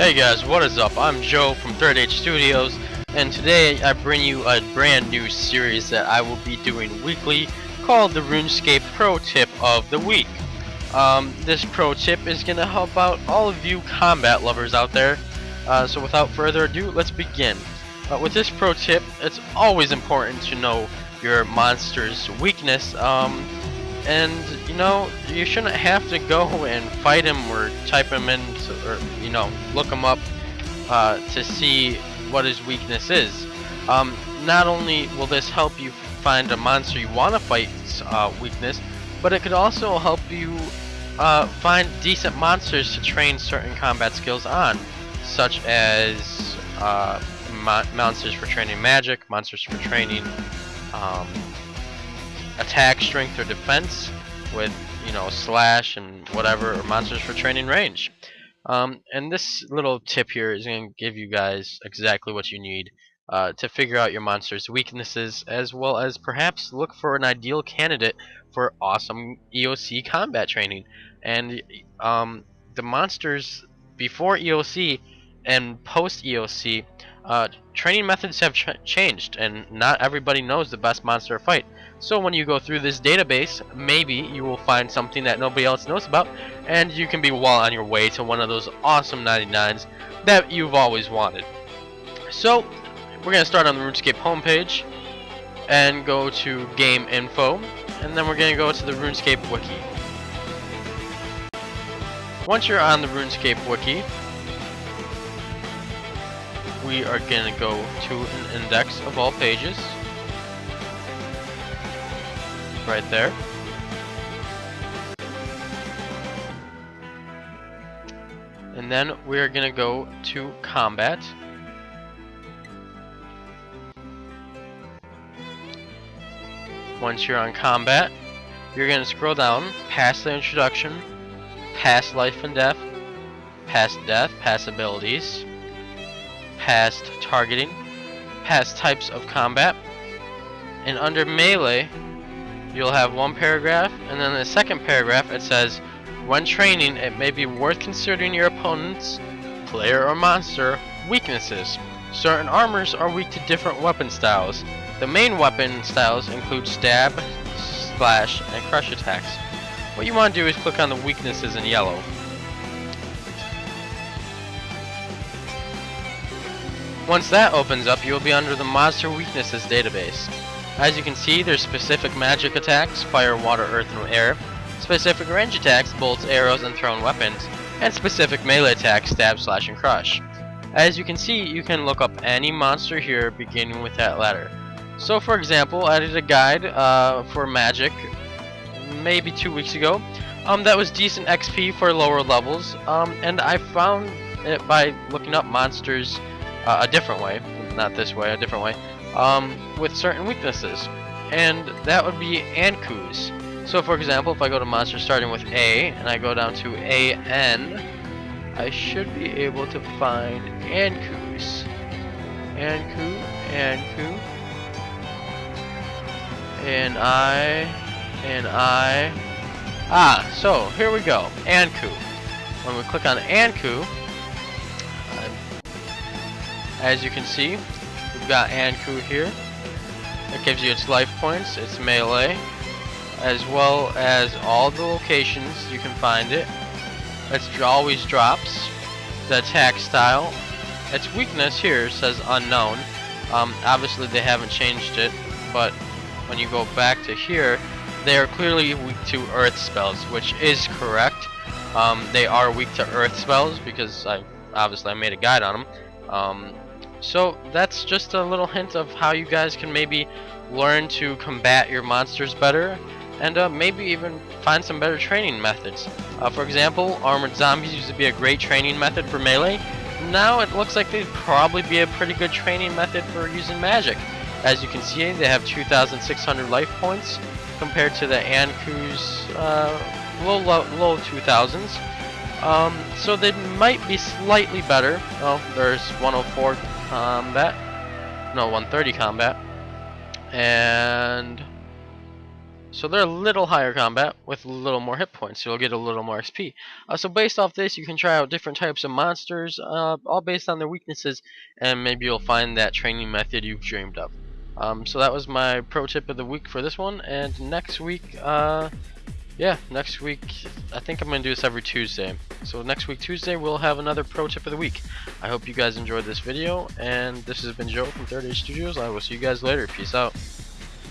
Hey guys, what is up? I'm Joe from Third Age Studios, and today I bring you a brand new series that I will be doing weekly called the Runescape Pro Tip of the Week. This pro tip is going to help out all of you combat lovers out there. So without further ado, let's begin. With this pro tip, it's always important to know your monster's weakness. And you know, you shouldn't have to go and fight him or type him in or look him up to see what his weakness is. Not only will this help you find a monster you want to fight's weakness, but it could also help you find decent monsters to train certain combat skills on, such as monsters for training magic, monsters for training attack, strength, or defense with slash and whatever, or monsters for training range. And this little tip here is going to give you guys exactly what you need to figure out your monster's weaknesses, as well as perhaps look for an ideal candidate for awesome EOC combat training. And the monsters before EOC and post EOC, training methods have changed, and not everybody knows the best monster to fight. So when you go through this database, maybe you will find something that nobody else knows about, and you can be well on your way to one of those awesome 99s that you've always wanted. So we're going to start on the RuneScape homepage and go to Game Info, and then we're going to go to the RuneScape Wiki. Once you're on the RuneScape Wiki, we are going to go to an index of all pages. Right there. And then we're going to go to combat. Once you're on combat, you're going to scroll down past the introduction, past life and death, past death, past abilities, past targeting, past types of combat, and under melee you'll have one paragraph, and then the second paragraph it says, when training it may be worth considering your opponent's, player or monster, weaknesses. Certain armors are weak to different weapon styles. The main weapon styles include stab, slash, and crush attacks. What you want to do is click on the weaknesses in yellow. Once that opens up, you will be under the monster weaknesses database. As you can see, there's specific magic attacks, fire, water, earth, and air, specific range attacks, bolts, arrows, and thrown weapons, and specific melee attacks, stab, slash, and crush. As you can see, you can look up any monster here beginning with that letter. So for example, I did a guide for magic maybe 2 weeks ago that was decent XP for lower levels, and I found it by looking up monsters a different way, not this way, a different way, with certain weaknesses, and that would be Ankus. So for example, if I go to monsters starting with A and I go down to AN, I should be able to find Ankus. Anku, and I. So here we go, Anku. When we click on Anku, as you can see, we've got Anku here. It gives you its life points, its melee, as well as all the locations you can find it. It always drops. The attack style. Its weakness here says unknown. Obviously they haven't changed it, but when you go back to here, they are clearly weak to earth spells, which is correct. They are weak to earth spells because I made a guide on them. So that's just a little hint of how you guys can maybe learn to combat your monsters better, and maybe even find some better training methods. For example, armored zombies used to be a great training method for melee. Now it looks like they'd probably be a pretty good training method for using magic. As you can see, they have 2,600 life points compared to the Anku's low 2,000s. So they might be slightly better. Oh, there's 104 combat, no, 130 combat, and So they're a little higher combat with a little more hit points, so you'll get a little more XP. So based off this, you can try out different types of monsters, all based on their weaknesses, and maybe you'll find that training method you've dreamed of. So that was my pro tip of the week for this one, and next week, next week, I think I'm going to do this every Tuesday. So next week, Tuesday, we'll have another pro tip of the week. I hope you guys enjoyed this video, and this has been Joe from Third Age Studios. I will see you guys later. Peace out.